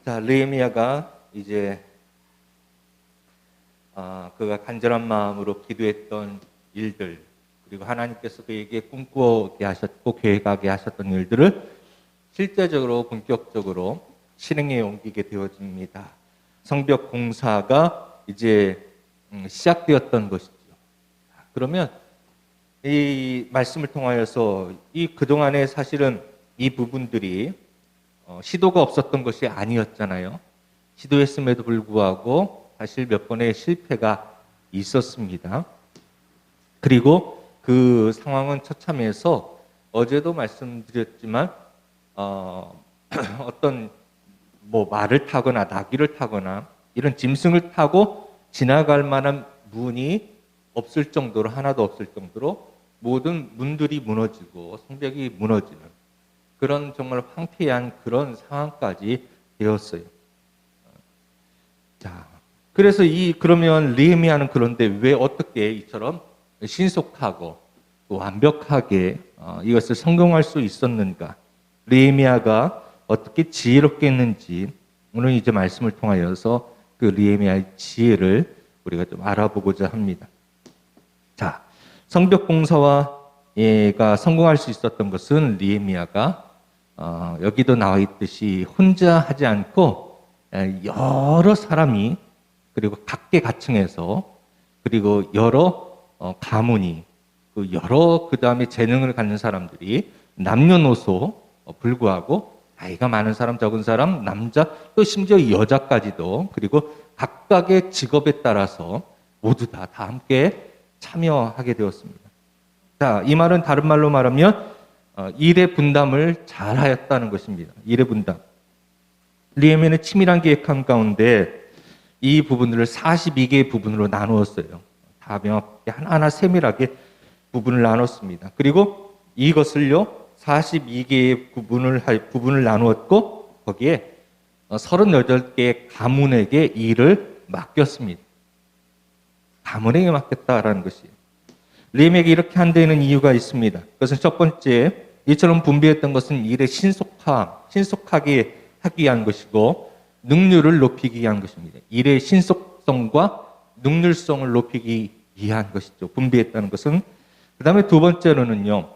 자, 느헤미야가 이제 그가 간절한 마음으로 기도했던 일들, 그리고 하나님께서 그에게 꿈꾸게 하셨고 계획하게 하셨던 일들을 실제적으로 본격적으로 실행에 옮기게 되어집니다. 성벽 공사가 이제 시작되었던 것이죠. 그러면 이 말씀을 통하여서 이 그동안에 사실은 이 부분들이 시도가 없었던 것이 아니었잖아요. 시도했음에도 불구하고 사실 몇 번의 실패가 있었습니다. 그리고 그 상황은 처참해서 어제도 말씀드렸지만 어떤 말을 타거나 나귀를 타거나 이런 짐승을 타고 지나갈 만한 문이 없을 정도로, 하나도 없을 정도로 모든 문들이 무너지고 성벽이 무너지는 그런 정말 황폐한 그런 상황까지 되었어요. 자, 그래서 그러면 느헤미야는 그런데 왜 어떻게 이처럼 신속하고 또 완벽하게 이것을 성공할 수 있었는가? 느헤미야가 어떻게 지혜롭게 했는지 오늘 이제 말씀을 통하여서 그 느헤미야의 지혜를 우리가 좀 알아보고자 합니다. 자, 성벽 공사가 성공할 수 있었던 것은 느헤미야가 여기도 나와 있듯이 혼자 하지 않고 여러 사람이 그리고 각계각층에서 그리고 여러 가문이 그 다음에 재능을 갖는 사람들이 남녀노소 불구하고 나이가 많은 사람, 적은 사람, 남자, 또 심지어 여자까지도 그리고 각각의 직업에 따라서 모두 다 함께 참여하게 되었습니다. 자, 이 말은 다른 말로 말하면 일의 분담을 잘 하였다는 것입니다. 일의 분담. 느헤미야는 치밀한 계획한 가운데 이 부분들을 42개의 부분으로 나누었어요. 다 명확하게 하나하나 세밀하게 부분을 나눴습니다. 그리고 이것을요 42개의 부분을 나누었고 거기에 38개의 가문에게 일을 맡겼습니다. 가문에게 맡겼다라는 것이에요. 느헤미야에게 이렇게 한 데에는 이유가 있습니다. 그것은 첫 번째, 이처럼 분배했던 것은 일의 신속하게 하기 위한 것이고 능률을 높이기 위한 것입니다. 일의 신속성과 능률성을 높이기 위한 것이죠. 분배했다는 것은. 그 다음에 두 번째로는요,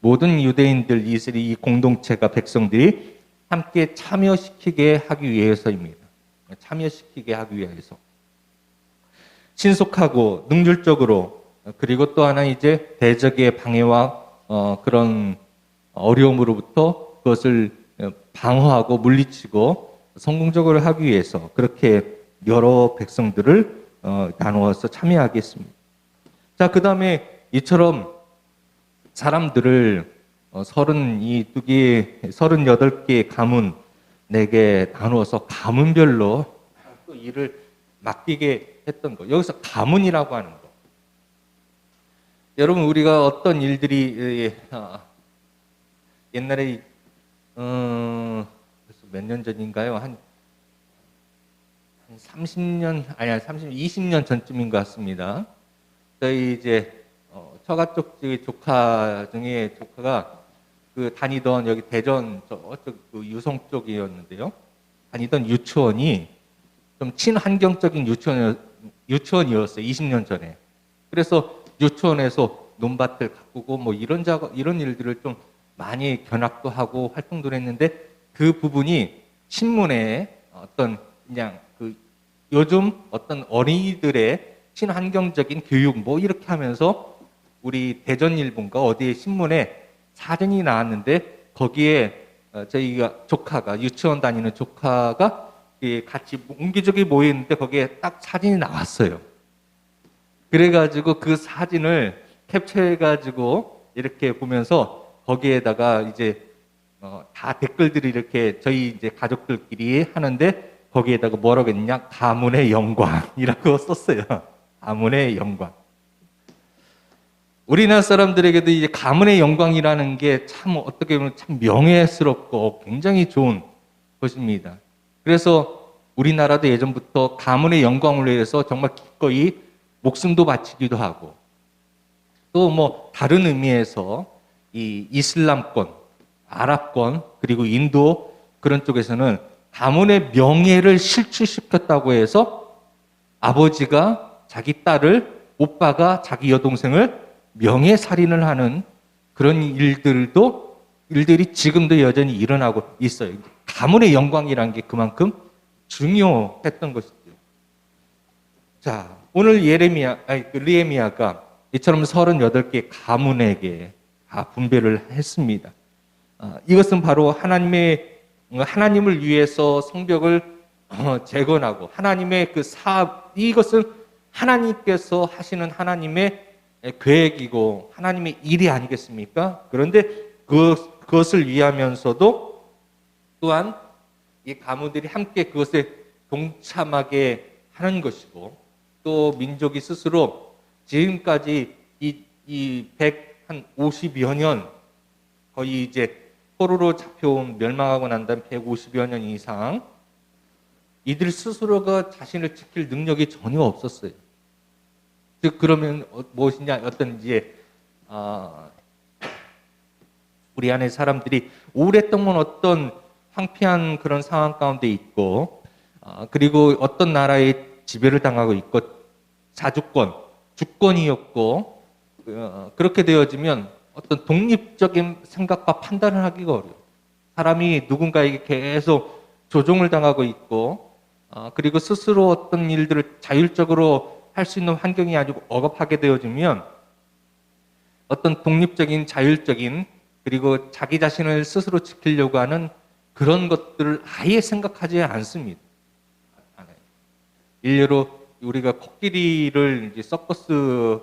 모든 유대인들, 이 공동체가 백성들이 함께 참여시키게 하기 위해서입니다. 참여시키게 하기 위해서. 신속하고 능률적으로, 그리고 또 하나 이제 대적의 방해와 그런 어려움으로부터 그것을 방어하고 물리치고 성공적으로 하기 위해서 그렇게 여러 백성들을 나누어서 참여하게 했습니다. 자, 그 다음에 이처럼 사람들을 38개의 가문에게 나누어서 가문별로 또 일을 맡기게 했던 거. 여기서 가문이라고 하는 거. 여러분, 우리가 어떤 일들이 옛날에 몇 년 전인가요? 한 30년, 20년 전쯤인 것 같습니다. 저희 이제 처가 쪽 조카 중에 조카가 다니던 여기 대전 저쪽 유성 쪽이었는데요. 다니던 유치원이 좀 친환경적인 유치원이었어요. 20년 전에. 그래서 유치원에서 논밭을 가꾸고 이런 일들을 좀 많이 견학도 하고 활동도 했는데 그 부분이 신문에 요즘 어떤 어린이들의 친환경적인 교육 이렇게 하면서 우리 대전일보인가 어디에 신문에 사진이 나왔는데 거기에 저희가 유치원 다니는 조카가 같이 옹기종기 모여 있는데 거기에 딱 사진이 나왔어요. 그래가지고 그 사진을 캡처해가지고 이렇게 보면서 거기에다가 이제 다 댓글들이 이렇게 저희 이제 가족들끼리 하는데 거기에다가 뭐라고 했냐? 가문의 영광이라고 썼어요. 가문의 영광. 우리나라 사람들에게도 이제 가문의 영광이라는 게 참 어떻게 보면 참 명예스럽고 굉장히 좋은 것입니다. 그래서 우리나라도 예전부터 가문의 영광을 위해서 정말 기꺼이 목숨도 바치기도 하고 또 다른 의미에서 이 이슬람권, 아랍권 그리고 인도 그런 쪽에서는 가문의 명예를 실추시켰다고 해서 아버지가 자기 딸을, 오빠가 자기 여동생을 명예살인을 하는 그런 일들이 지금도 여전히 일어나고 있어요. 가문의 영광이라는 게 그만큼 중요했던 것이죠. 자, 오늘 느헤미야가 이처럼 38개의 가문에게 다 분배를 했습니다. 이것은 바로 하나님을 위해서 성벽을 재건하고 하나님의 그 사업, 이것은 하나님께서 하시는 하나님의 계획이고 하나님의 일이 아니겠습니까? 그런데 그것을 위하면서도 또한 이 가문들이 함께 그것에 동참하게 하는 것이고, 또 민족이 스스로 지금까지 이 150여 년, 거의 이제 포로로 잡혀온, 멸망하고 난 다음 150여 년 이상 이들 스스로가 자신을 지킬 능력이 전혀 없었어요. 즉 그러면 무엇이냐, 어떤 이제 우리 안에 사람들이 오랫동안 어떤 황폐한 그런 상황 가운데 있고, 그리고 어떤 나라의 지배를 당하고 있고, 주권이었고, 그렇게 되어지면 어떤 독립적인 생각과 판단을 하기가 어려워요. 사람이 누군가에게 계속 조종을 당하고 있고, 그리고 스스로 어떤 일들을 자율적으로 할 수 있는 환경이 아니고 억압하게 되어지면 어떤 독립적인, 자율적인, 그리고 자기 자신을 스스로 지키려고 하는 그런 것들을 아예 생각하지 않습니다. 일례로 우리가 코끼리를 이제 서커스에서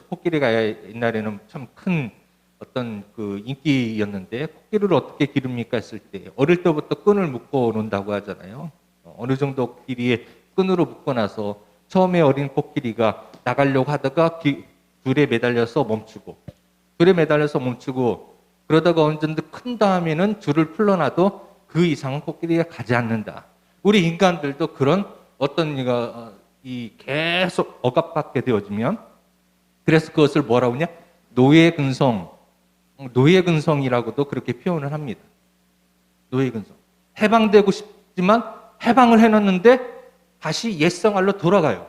코끼리가 옛날에는 참 큰 어떤 그 인기였는데, 코끼리를 어떻게 기릅니까 했을 때 어릴 때부터 끈을 묶어 놓는다고 하잖아요. 어느 정도 길이의 끈으로 묶어 놔서 처음에 어린 코끼리가 나가려고 하다가 줄에 매달려서 멈추고, 그러다가 어느 정도 큰 다음에는 줄을 풀러놔도 그 이상은 코끼리가 가지 않는다. 우리 인간들도 그런 어떤 이 계속 억압받게 되어지면, 그래서 그것을 뭐라고 하냐? 노예근성이라고도 그렇게 표현을 합니다. 노예근성. 해방되고 싶지만 해방을 해놨는데 다시 옛생활로 돌아가요.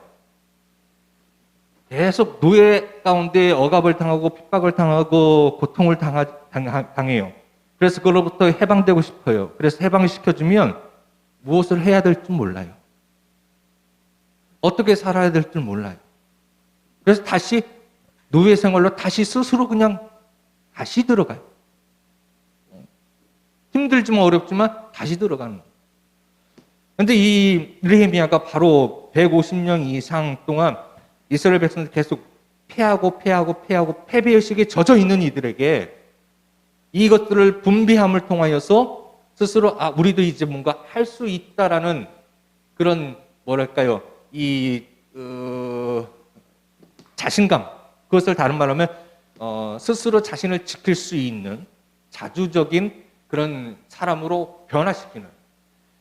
계속 노예 가운데 억압을 당하고 핍박을 당하고 고통을 당해요. 그래서 그로부터 해방되고 싶어요. 그래서 해방시켜주면 무엇을 해야 될지 몰라요. 어떻게 살아야 될지 몰라요. 그래서 다시 노예 생활로 다시 스스로 그냥 다시 들어가요. 힘들지만 어렵지만 다시 들어가는 거예요. 그런데 이 느헤미야가 바로 150년 이상 동안 이스라엘 백성들 계속 패하고 패배의식에 젖어 있는 이들에게 이것들을 분배함을 통하여서 스스로 우리도 이제 뭔가 할 수 있다라는 그런 뭐랄까요, 자신감, 그것을 다른 말로 하면 스스로 자신을 지킬 수 있는 자주적인 그런 사람으로 변화시키는,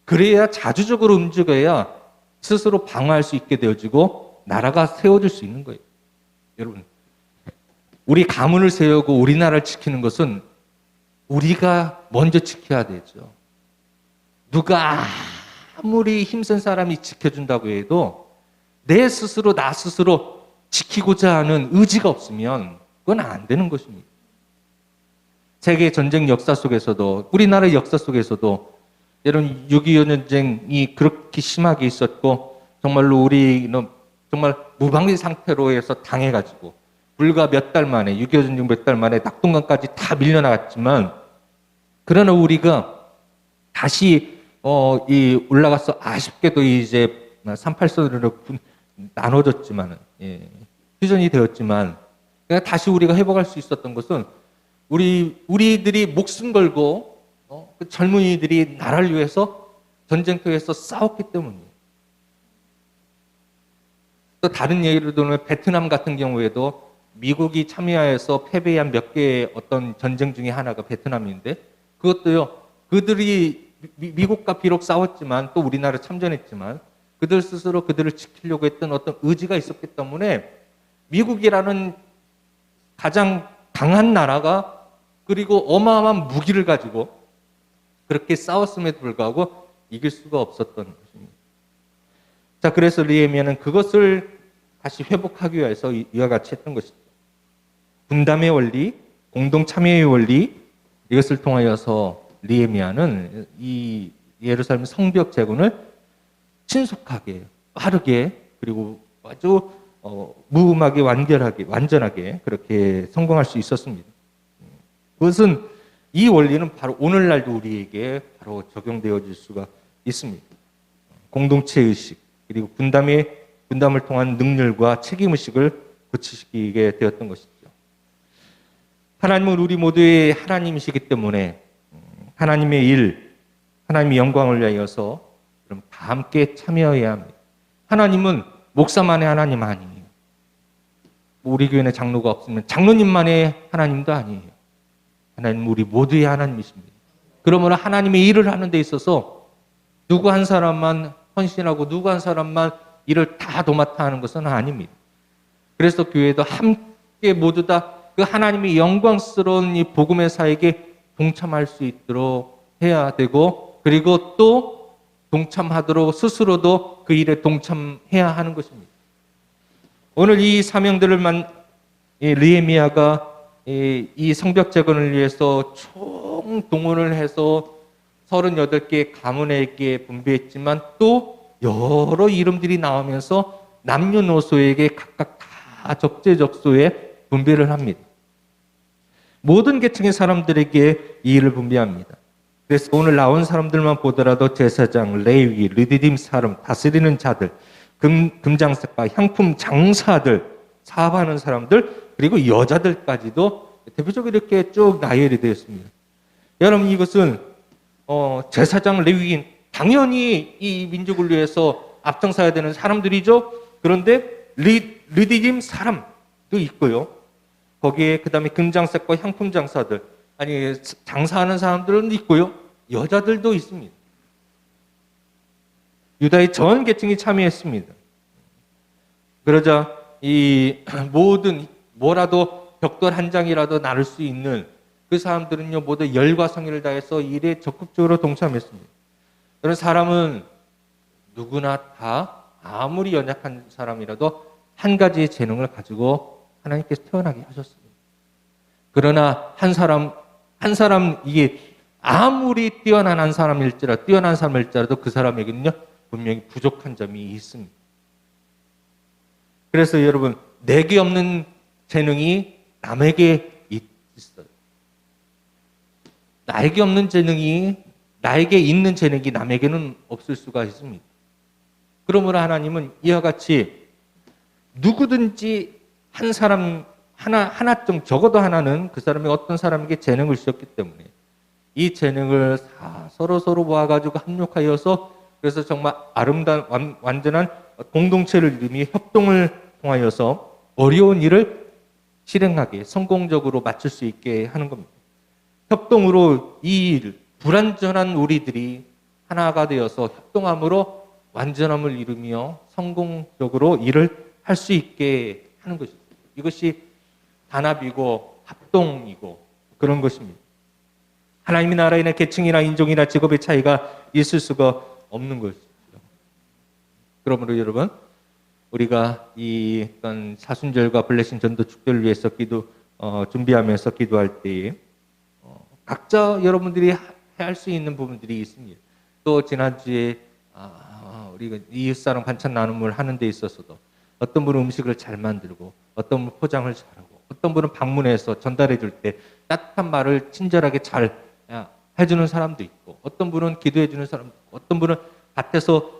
그래야 자주적으로 움직여야 스스로 방어할 수 있게 되어지고 나라가 세워질 수 있는 거예요. 여러분, 우리 가문을 세우고 우리나라를 지키는 것은 우리가 먼저 지켜야 되죠. 누가 아무리 힘센 사람이 지켜준다고 해도 나 스스로 지키고자 하는 의지가 없으면 그건 안 되는 것입니다. 세계 전쟁 역사 속에서도, 우리나라 역사 속에서도 여러분 6.25 전쟁이 그렇게 심하게 있었고, 정말로 우리는 정말 무방비 상태로 해서 당해가지고 불과 몇 달 만에, 6.25 전쟁 몇 달 만에 낙동강까지 다 밀려나갔지만, 그러나 우리가 다시 올라가서 아쉽게도 이제 38선으로 나눠졌지만은, 휴전이 되었지만, 다시 우리가 회복할 수 있었던 것은 우리들이 목숨 걸고 그 젊은이들이 나라를 위해서 전쟁터에서 싸웠기 때문이에요. 또 다른 예를 들면 베트남 같은 경우에도 미국이 참여해서 패배한 몇 개의 어떤 전쟁 중에 하나가 베트남인데, 그것도요, 그들이 미국과 비록 싸웠지만 또 우리나라 참전했지만 그들 스스로 그들을 지키려고 했던 어떤 의지가 있었기 때문에 미국이라는 가장 강한 나라가, 그리고 어마어마한 무기를 가지고 그렇게 싸웠음에도 불구하고 이길 수가 없었던 것입니다. 자, 그래서 느헤미야는 그것을 다시 회복하기 위해서 이와 같이 했던 것이죠. 분담의 원리, 공동 참여의 원리, 이것을 통하여서 느헤미야는 이 예루살렘 성벽 재건을 신속하게, 빠르게, 그리고 아주 무음하게, 완전하게 그렇게 성공할 수 있었습니다. 그것은 이 원리는 바로 오늘날도 우리에게 바로 적용되어질 수가 있습니다. 공동체 의식, 그리고 분담을 통한 능률과 책임 의식을 고치시키게 되었던 것이죠. 하나님은 우리 모두의 하나님이시기 때문에 하나님의 일, 하나님의 영광을 위하여서 그럼 다 함께 참여해야 합니다. 하나님은 목사만의 하나님 아니에요. 우리 교회에 장로가 없으면 장로님만의 하나님도 아니에요. 하나님은 우리 모두의 하나님이십니다. 그러므로 하나님의 일을 하는 데 있어서 누구 한 사람만 헌신하고 누구 한 사람만 일을 다 도맡아 하는 것은 아닙니다. 그래서 교회도 함께 모두 다 그 하나님의 영광스러운 이 복음의 사역에 동참할 수 있도록 해야 되고, 그리고 또 동참하도록 스스로도 그 일에 동참해야 하는 것입니다. 오늘 이 사명들을 느헤미야가 이 성벽 재건을 위해서 총동원을 해서 38개의 가문에게 분배했지만 또 여러 이름들이 나오면서 남녀노소에게 각각 다 적재적소에 분배를 합니다. 모든 계층의 사람들에게 이 일을 분배합니다. 그래서 오늘 나온 사람들만 보더라도 제사장, 레위, 르디딤 사람, 다스리는 자들, 금장색과 향품 장사들, 사업하는 사람들, 그리고 여자들까지도 대표적으로 이렇게 쭉 나열이 되어 있습니다. 여러분, 이것은 제사장, 레위인 당연히 이 민족을 위해서 앞장서야 되는 사람들이죠. 그런데 르디딤 사람도 있고요. 거기에 그 다음에 금장색과 향품 장사들, 아니 장사하는 사람들은 있고요. 여자들도 있습니다. 유다의 전 계층이 참여했습니다. 그러자 이 모든 뭐라도 벽돌 한 장이라도 나눌 수 있는 그 사람들은요 모두 열과 성의를 다해서 일에 적극적으로 동참했습니다. 그런 사람은 누구나 다 아무리 연약한 사람이라도 한 가지의 재능을 가지고 하나님께서 태어나게 하셨습니다. 그러나 한 사람 이게 아무리 뛰어난 사람일지라도 그 사람에게는요 분명히 부족한 점이 있습니다. 그래서 여러분, 내게 없는 재능이 남에게 있어요. 나에게 없는 재능이, 나에게 있는 재능이 남에게는 없을 수가 있습니다. 그러므로 하나님은 이와 같이 누구든지 한 사람 하나쯤, 적어도 하나는 그 사람이 어떤 사람에게 재능을 주셨기 때문에 이 재능을 서로 모아가지고 합력하여서, 그래서 정말 아름다운 완전한 공동체를 이루며 협동을 통하여서 어려운 일을 실행하게 성공적으로 마칠 수 있게 하는 겁니다. 협동으로 이 일, 불완전한 우리들이 하나가 되어서 협동함으로 완전함을 이루며 성공적으로 일을 할 수 있게 하는 것입니다. 이것이 단합이고 합동이고 그런 것입니다. 하나님의 나라에는 계층이나 인종이나 직업의 차이가 있을 수가 없는 것이죠. 그러므로 여러분, 우리가 이 어떤 사순절과 블레싱 전도 축제를 위해서 준비하면서 기도할 때에 각자 여러분들이 할 수 있는 부분들이 있습니다. 또 지난주에 우리가 이웃사랑 반찬 나눔을 하는 데 있어서도 어떤 분은 음식을 잘 만들고, 어떤 분은 포장을 잘하고, 어떤 분은 방문해서 전달해 줄 때 따뜻한 말을 친절하게 잘 해주는 사람도 있고, 어떤 분은 기도해 주는 사람도 있고, 어떤 분은 밭에서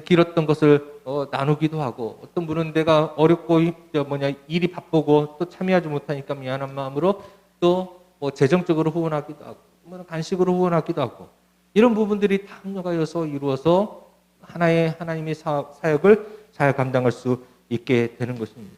길었던 것을 나누기도 하고, 어떤 분은 내가 어렵고 일이 바쁘고 또 참여하지 못하니까 미안한 마음으로 또 재정적으로 후원하기도 하고, 간식으로 후원하기도 하고, 이런 부분들이 다 합력하여서 이루어서 하나님의 사역을 잘 감당할 수 있게 되는 것입니다.